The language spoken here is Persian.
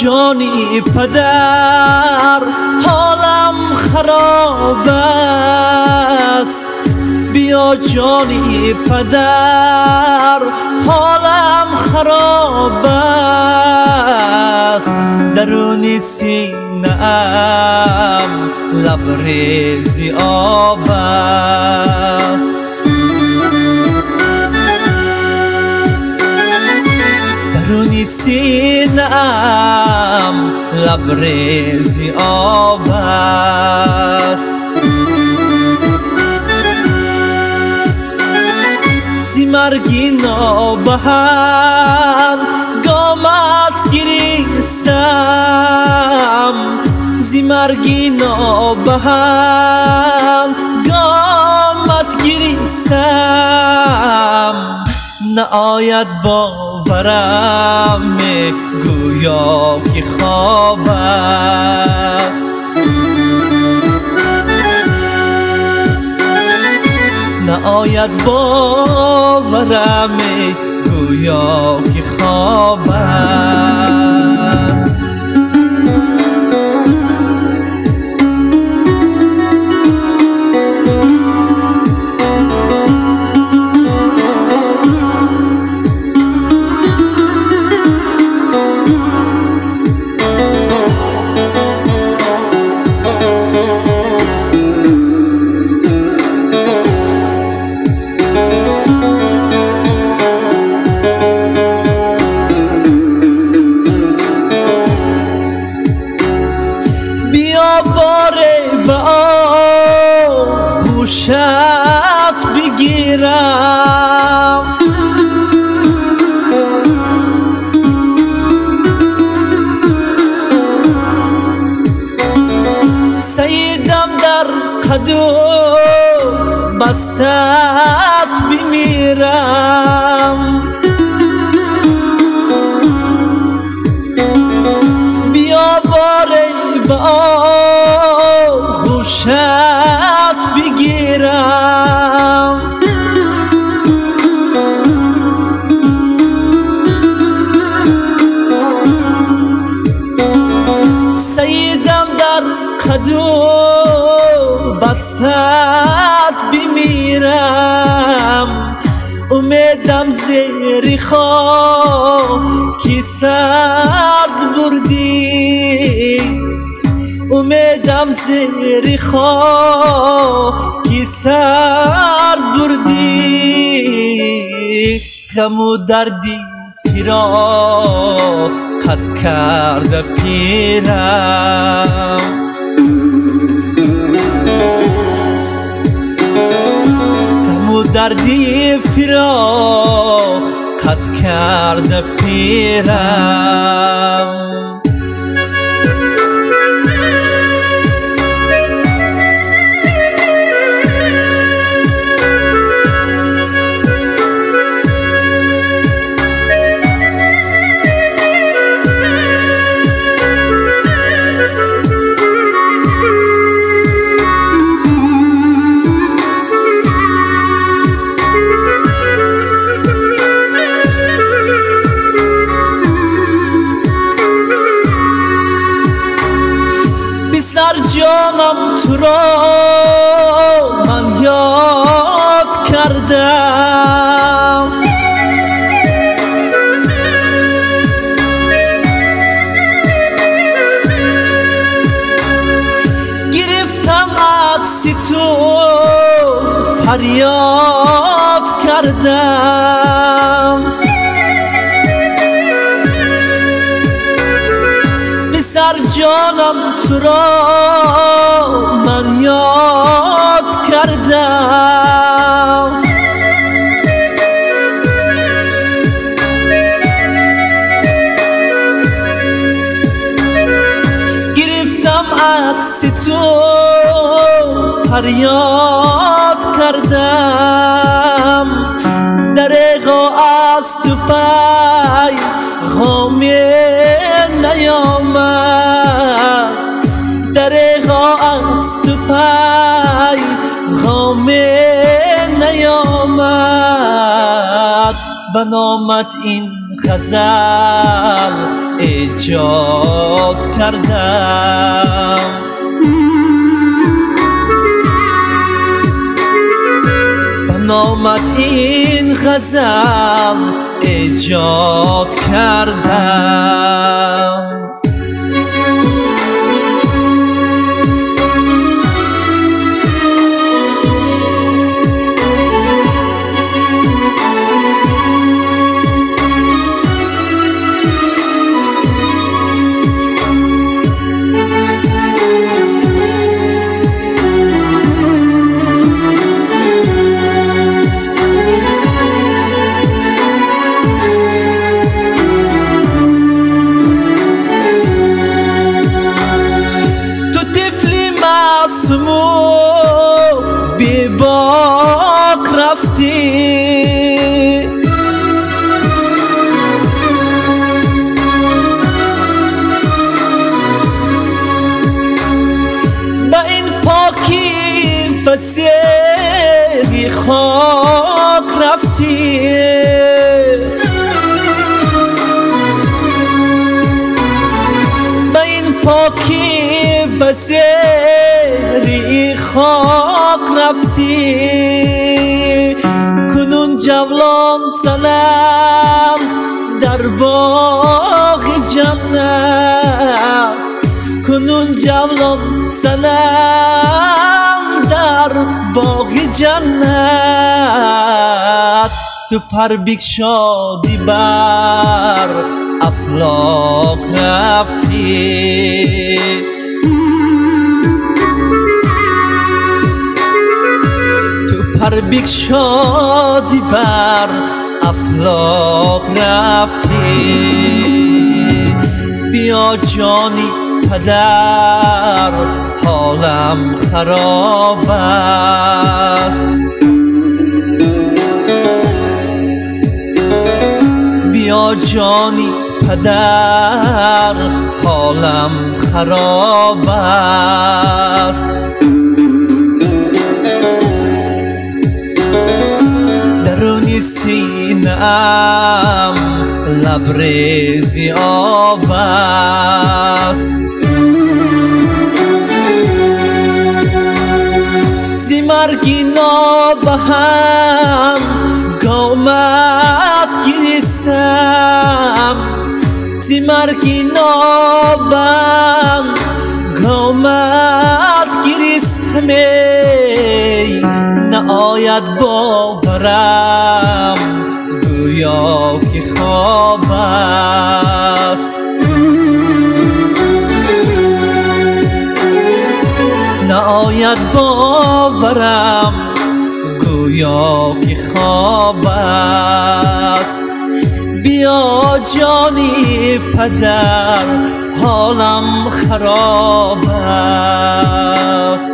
جانی پدر حالم خراب است، بیا جانی پدر حالم خراب است، درونی سینه‌ام لبریزی آب است. درونی سینه‌ام لبریزی آب است، زی مرگی نابهن گامت گریستم، زی مرگی نابهن گامت گریستم، نآید باورم گویا که خواب است، نآید باورم گویا که خواب است. گوشت بگیرم، سیدم در قدم بستت بمیرم، بیا باره با گوشت بگیرم، سیدم در قدم بستت بمیرم، امیدم زیر خاکی سرد بردی، امیدم زیر خاکی سرد بردی، غم و دردی فراقت کرده پیرم، غم و دردی فراقت کرده پیرم. سر جانم تو را من یاد کردم، گرفتم عکس تو فریاد کردم، سر جانم تو را من یاد کردم، گرفتم عکس تو فریاد کردم، دریغا از تو پای غامی نیامد، دریغا از تو پای غامی نیامد، بنامت این غزل ایجاد کردم. بنامت این غزل ایجاد کردم. بی باک رفتی، با این پاکی بسیری خاک رفتی. با این پاکی بسیری خاک رفتی، کنون جولان سنم در باغ جنت، کنون جولان سنم در باغ جنت. تو پر بگشادی بر افلاک رفتی، پر بگشادی بر افلاک رفتی. بیا جانی پدر حالم خراب است، بیا جانی پدر حالم خراب است. درونی سینه‌ام لبریزی آب است، زی مرگی نابهم گامت گریستم، زی مرگی نابهم گامت گریستم. نآید باورم گویا که خواب است، نآید باورم گویا که خواب است. بیا جانی پدر حالم خراب است.